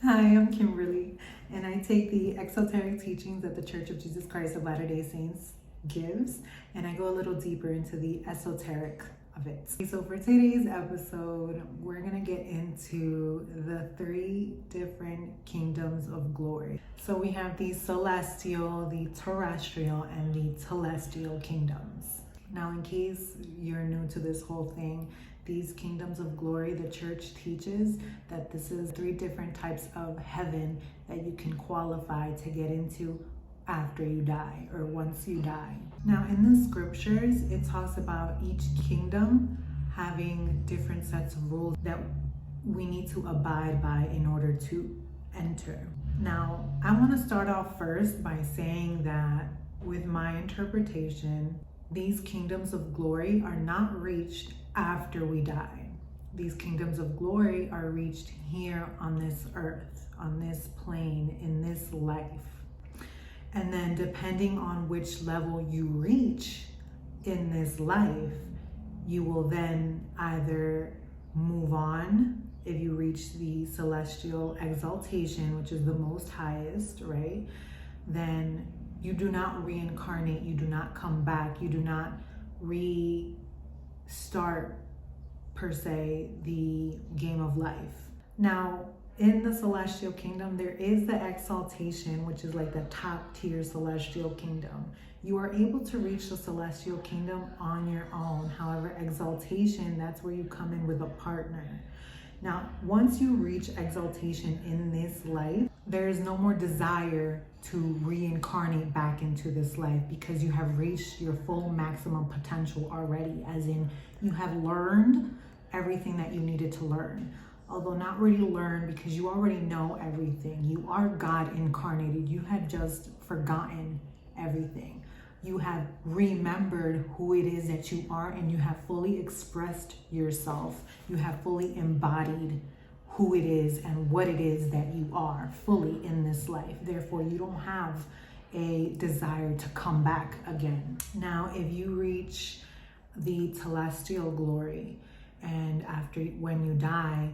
Hi, I'm Kimberly, and I take the exoteric teachings that the Church of Jesus Christ of Latter-day Saints gives, and I go a little deeper into the esoteric of it. So for today's episode, we're going to get into the three different kingdoms of glory. So we have the celestial, the terrestrial, and the telestial kingdoms. Now, in case you're new to this whole thing, these kingdoms of glory, the church teaches that this is three different types of heaven that you can qualify to get into after you die or once you die. Now, in the scriptures, it talks about each kingdom having different sets of rules that we need to abide by in order to enter. Now, I want to start off first by saying that with my interpretation, these kingdoms of glory are not reached after we die. These kingdoms of glory are reached here on this earth, on this plane, in this life. And then depending on which level you reach in this life, you will then either move on if you reach the celestial exaltation, which is the most highest, right? Then you do not reincarnate, you do not come back, you do not restart per se the game of life. Now, in the celestial kingdom, there is the exaltation, which is like the top tier celestial kingdom. You are able to reach the celestial kingdom on your own. However, exaltation, that's where you come in with a partner. Now, once you reach exaltation in this life, there is no more desire to reincarnate back into this life because you have reached your full maximum potential already, as in you have learned everything that you needed to learn. Although not really learn, because you already know everything. You are God incarnated. You had just forgotten everything. You have remembered who it is that you are, and you have fully expressed yourself. You have fully embodied who it is and what it is that you are fully in this life. Therefore, you don't have a desire to come back again. Now, if you reach the telestial glory, and after when you die,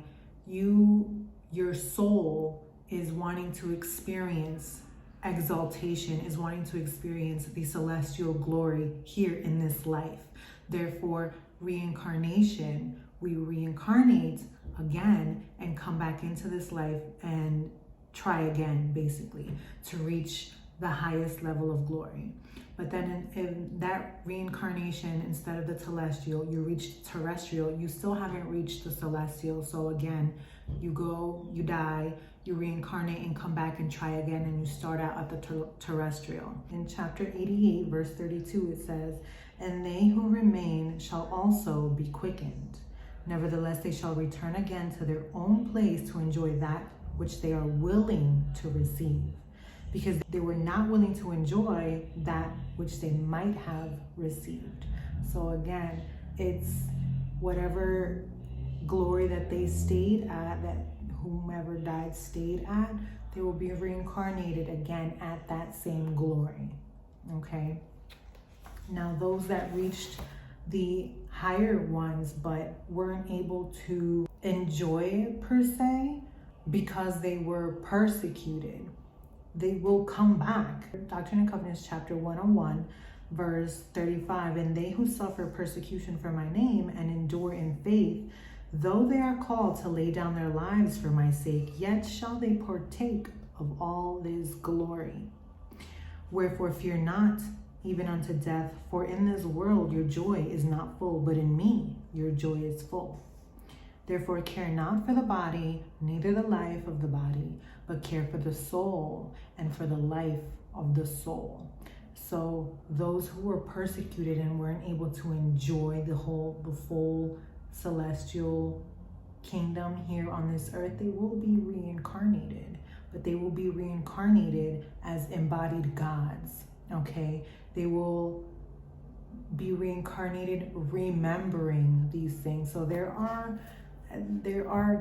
your soul is wanting to experience exaltation, is wanting to experience the celestial glory here in this life. Therefore, reincarnation, we reincarnate again and come back into this life and try again, basically, to reach the highest level of glory. But then in that reincarnation, instead of the telestial, you reach terrestrial. You still haven't reached the celestial. So again, you go, you die, you reincarnate and come back and try again, and you start out at the terrestrial. In chapter 88, verse 32, it says, "And they who remain shall also be quickened. Nevertheless, they shall return again to their own place to enjoy that which they are willing to receive." Because they were not willing to enjoy that which they might have received. So again, it's whatever glory that they stayed at, that whomever died stayed at, they will be reincarnated again at that same glory. Okay? Now, those that reached the higher ones but weren't able to enjoy it per se because they were persecuted, they will come back. Doctrine and Covenants, chapter 101, verse 35, "And they who suffer persecution for my name and endure in faith, though they are called to lay down their lives for my sake, yet shall they partake of all this glory. Wherefore fear not, even unto death, for in this world your joy is not full, but in me your joy is full. Therefore care not for the body, neither the life of the body, but care for the soul and for the life of the soul." So those who were persecuted and weren't able to enjoy the full celestial kingdom here on this earth, they will be reincarnated, but they will be reincarnated as embodied gods. Okay, they will be reincarnated remembering these things. So there are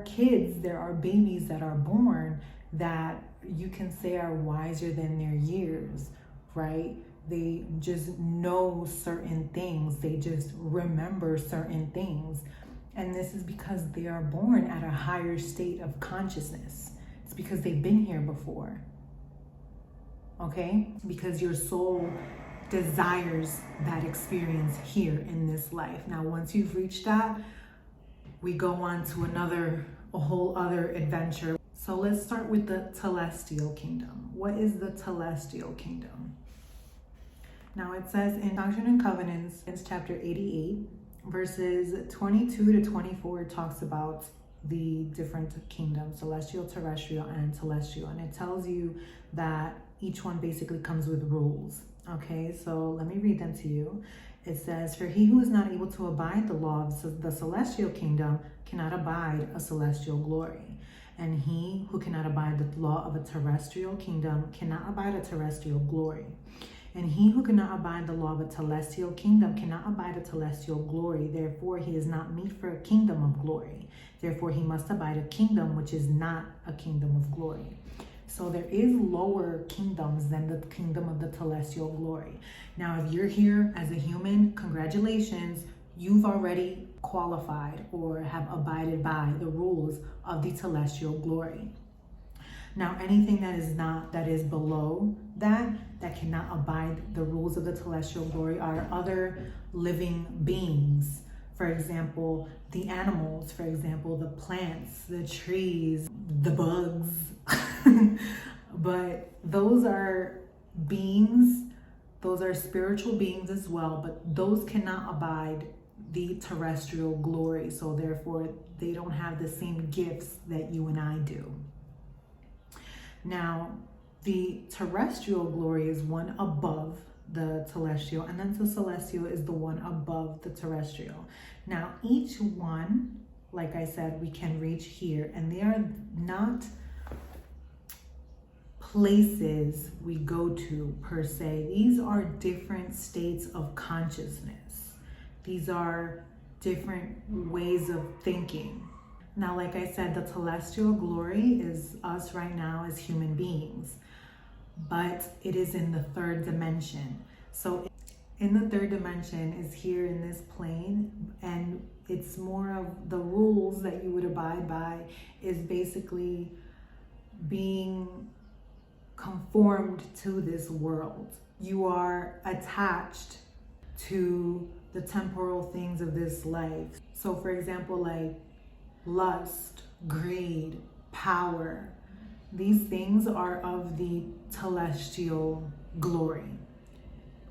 kids, there are babies that are born that you can say are wiser than their years, right? They just know certain things. They just remember certain things. And this is because they are born at a higher state of consciousness. It's because they've been here before. Okay? Because your soul desires that experience here in this life. Now, once you've reached that, we go on to a whole other adventure. So let's start with the Telestial Kingdom. What is the Telestial Kingdom? Now it says in Doctrine and Covenants, it's chapter 88, verses 22 to 24, talks about the different kingdoms, celestial, terrestrial, and telestial. And it tells you that each one basically comes with rules. Okay, so let me read them to you. It says, for he who is not able to abide the law of the celestial kingdom cannot abide a celestial glory. And he who cannot abide the law of a terrestrial kingdom cannot abide a terrestrial glory. And he who cannot abide the law of a telestial kingdom cannot abide a telestial glory. Therefore, he is not meet for a kingdom of glory. Therefore, he must abide a kingdom which is not a kingdom of glory. So there is lower kingdoms than the kingdom of the telestial glory. Now, if you're here as a human, congratulations, you've already qualified or have abided by the rules of the telestial glory. Now, anything that is below that cannot abide the rules of the telestial glory are other living beings. For example, the animals, for example, the plants, the trees, the bugs. But those are beings, those are spiritual beings as well, but those cannot abide the terrestrial glory. So therefore, they don't have the same gifts that you and I do. Now, the terrestrial glory is one above the telestial, and then the celestial is the one above the terrestrial. Now, each one, like I said, we can reach here, and they are not places we go to per se. These are different states of consciousness. These are different ways of thinking. Now, like I said, the telestial glory is us right now as human beings, but it is in the third dimension. So in the third dimension is here in this plane, and it's more of the rules that you would abide by is basically being conformed to this world. You are attached to the temporal things of this life. So for example, like lust, greed, power, these things are of the telestial glory.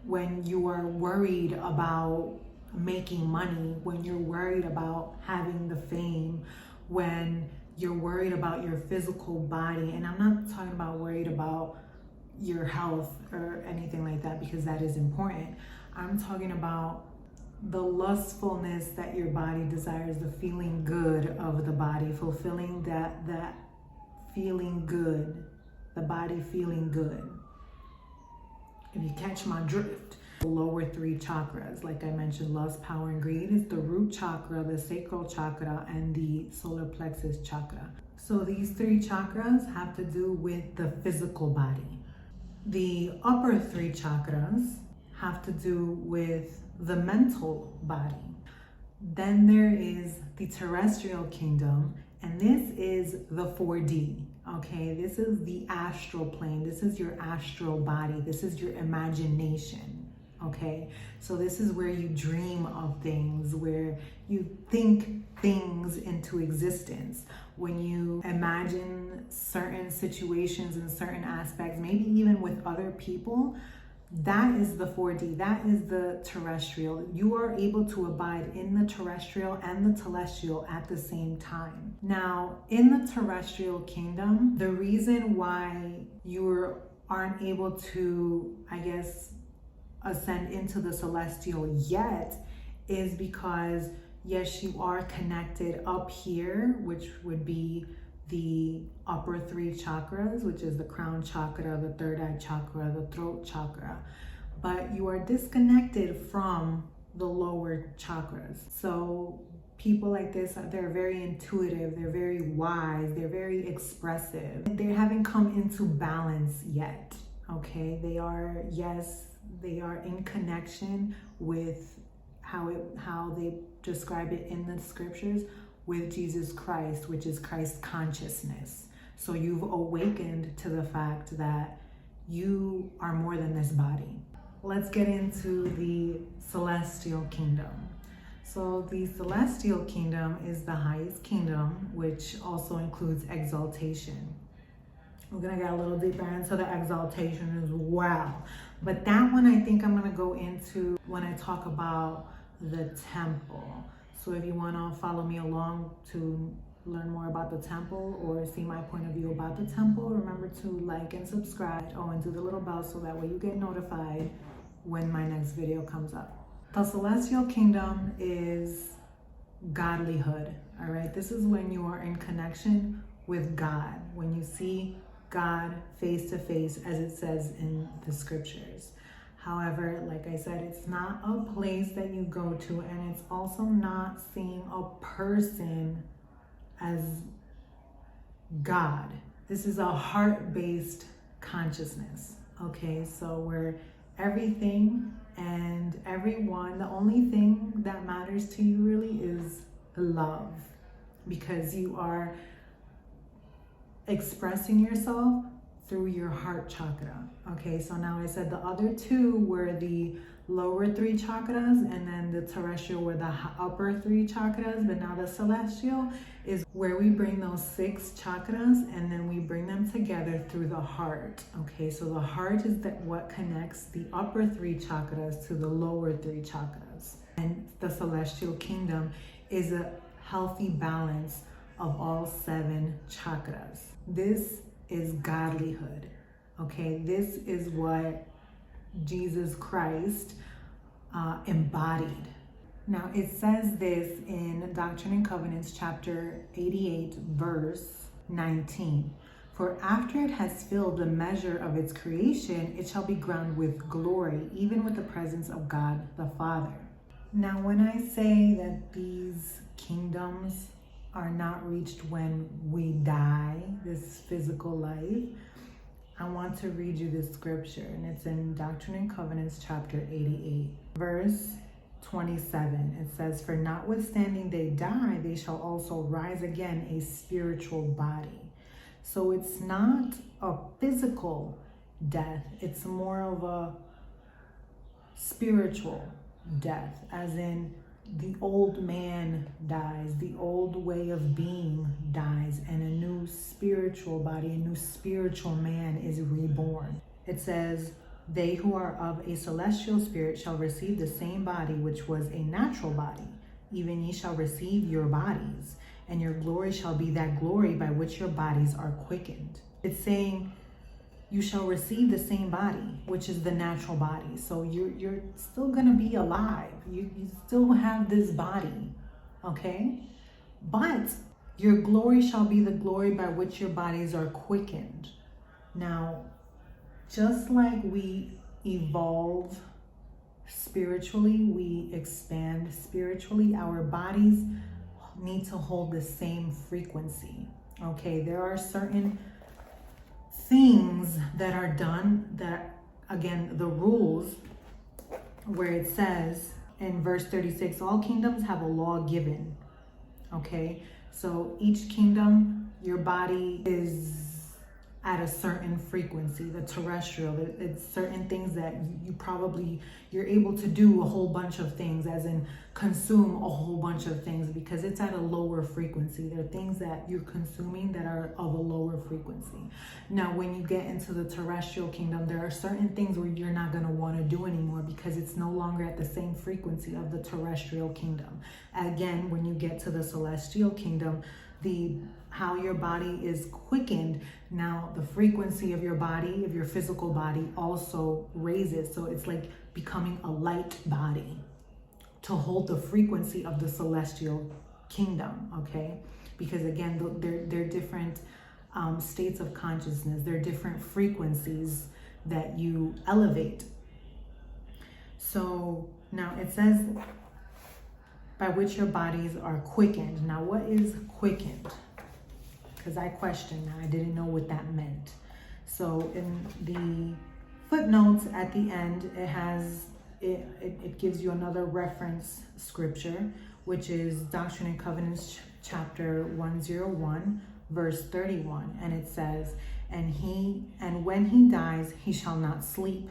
When you are worried about making money, when you're worried about having the fame, when you're worried about your physical body, and I'm not talking about worried about your health or anything like that, because that is important. I'm talking about the lustfulness that your body desires, the feeling good of the body, fulfilling that feeling good, the body feeling good. If you catch my drift. The lower three chakras, like I mentioned, lust, power, and greed, is the root chakra, the sacral chakra, and the solar plexus chakra. So these three chakras have to do with the physical body. The upper three chakras have to do with the mental body. Then there is the terrestrial kingdom, and this is the 4D. Okay, this is the astral plane. This is your astral body. This is your imagination. Okay, so this is where you dream of things, where you think things into existence. When you imagine certain situations and certain aspects, maybe even with other people, that is the 4D, that is the terrestrial. You are able to abide in the terrestrial and the telestial at the same time. Now, in the terrestrial kingdom, the reason why you aren't able to, I guess, ascend into the celestial yet is because, yes, you are connected up here, which would be the upper three chakras, which is the crown chakra, the third eye chakra, the throat chakra, but you are disconnected from the lower chakras. So people like this, they're very intuitive, they're very wise, they're very expressive. They haven't come into balance yet, okay? They are in connection with how they describe it in the scriptures, with Jesus Christ, which is Christ consciousness. So you've awakened to the fact that you are more than this body. Let's get into the celestial kingdom. So the celestial kingdom is the highest kingdom, which also includes exaltation. We're gonna get a little deeper into the exaltation as well. But that one I think I'm gonna go into when I talk about the temple. So if you wanna follow me along to learn more about the temple or see my point of view about the temple, remember to like and subscribe. Oh, and do the little bell so that way you get notified when my next video comes up. The celestial kingdom is godlyhood, all right? This is when you are in connection with God, when you see God face to face, as it says in the scriptures. However, like I said, it's not a place that you go to, and it's also not seeing a person as God. This is a heart-based consciousness, okay? So where everything and everyone, the only thing that matters to you really is love, because you are expressing yourself through your heart chakra. Okay, so now I said the other two were the lower three chakras, and then the terrestrial were the upper three chakras, but now the celestial is where we bring those 6 chakras and then we bring them together through the heart. Okay, so the heart is what connects the upper 3 chakras to the lower 3 chakras. And the celestial kingdom is a healthy balance of all 7 chakras. This is godlyhood. Okay, this is what Jesus Christ embodied. Now it says this in Doctrine and Covenants chapter 88 verse 19. For after it has filled the measure of its creation, it shall be crowned with glory, even with the presence of God the Father. Now when I say that these kingdoms are not reached when we die, this physical life, I want to read you this scripture, and it's in Doctrine and Covenants chapter 88 verse 27. It says, for notwithstanding they die, they shall also rise again, a spiritual body. So it's not a physical death, it's more of a spiritual death, as in the old man dies, the old way of being dies, and a new spiritual body, a new spiritual man is reborn. It says, they who are of a celestial spirit shall receive the same body which was a natural body. Even ye shall receive your bodies, and your glory shall be that glory by which your bodies are quickened. It's saying you shall receive the same body, which is the natural body. So you're still gonna be alive. You still have this body, okay? But your glory shall be the glory by which your bodies are quickened. Now, just like we evolve spiritually, we expand spiritually, our bodies need to hold the same frequency, okay? There are certain things that are done that, again, the rules where it says in verse 36, all kingdoms have a law given, okay? So each kingdom, your body is at a certain frequency. The terrestrial, it's certain things that you're able to do a whole bunch of things, as in consume a whole bunch of things, because it's at a lower frequency. There are things that you're consuming that are of a lower frequency. Now, when you get into the terrestrial kingdom, there are certain things where you're not going to want to do anymore because it's no longer at the same frequency of the terrestrial kingdom. Again, when you get to the celestial kingdom, how your body is quickened, now the frequency of your body, of your physical body, also raises. So it's like becoming a light body to hold the frequency of the celestial kingdom, okay? Because again, they're different states of consciousness. They're different frequencies that you elevate. So now it says, by which your bodies are quickened. Now, what is quickened? Because I questioned that. I didn't know what that meant. So in the footnotes at the end, it gives you another reference scripture, which is Doctrine and Covenants chapter 101, verse 31, and it says, and when he dies, he shall not sleep,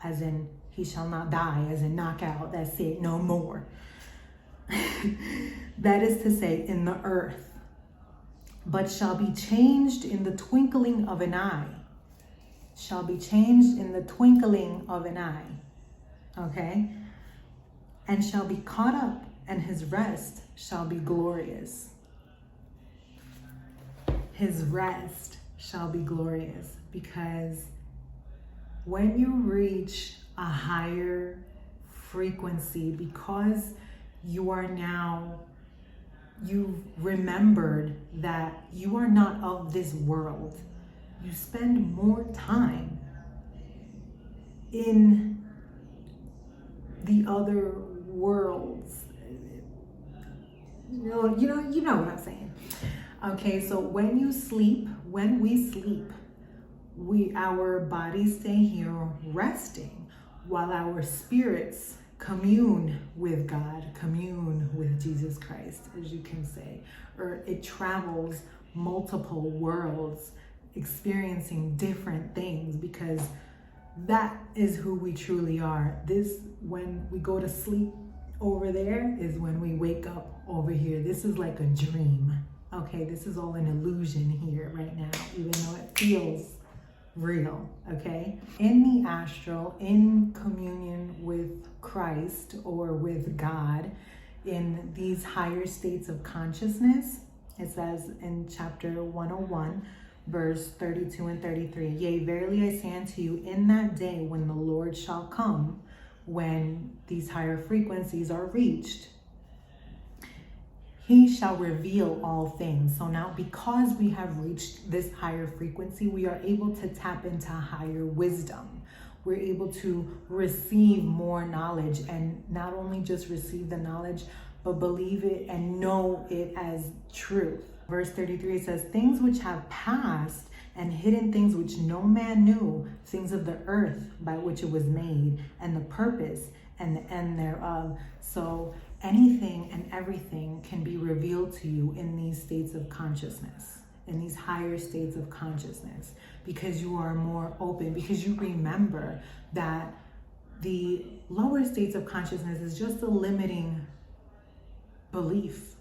as in he shall not die, as in knock out, that's it, no more. That is to say, in the earth, but shall be changed in the twinkling of an eye. Shall be changed in the twinkling of an eye. Okay? And shall be caught up, and his rest shall be glorious. His rest shall be glorious, because when you reach a higher frequency, because you've remembered that you are not of this world, you spend more time in the other worlds. You know what I'm saying. Okay, so when we sleep, our bodies stay here resting, while our spirits commune with God, commune with Jesus Christ, as you can say, or it travels multiple worlds, experiencing different things, because that is who we truly are. When we go to sleep over there is when we wake up over here. This is like a dream. Okay, this is all an illusion here right now, even though it feels real. Okay, in the astral, in communion with Christ or with God, in these higher states of consciousness, it says in chapter 101, verse 32 and 33, yea, verily I say unto you, in that day when the Lord shall come, when these higher frequencies are reached, he shall reveal all things. So now, because we have reached this higher frequency, we are able to tap into higher wisdom. We're able to receive more knowledge, and not only just receive the knowledge, but believe it and know it as truth. Verse 33 says, things which have passed, and hidden things which no man knew, things of the earth by which it was made, and the purpose and the end thereof. So anything and everything can be revealed to you in these states of consciousness, in these higher states of consciousness, because you are more open, because you remember that the lower states of consciousness is just a limiting belief.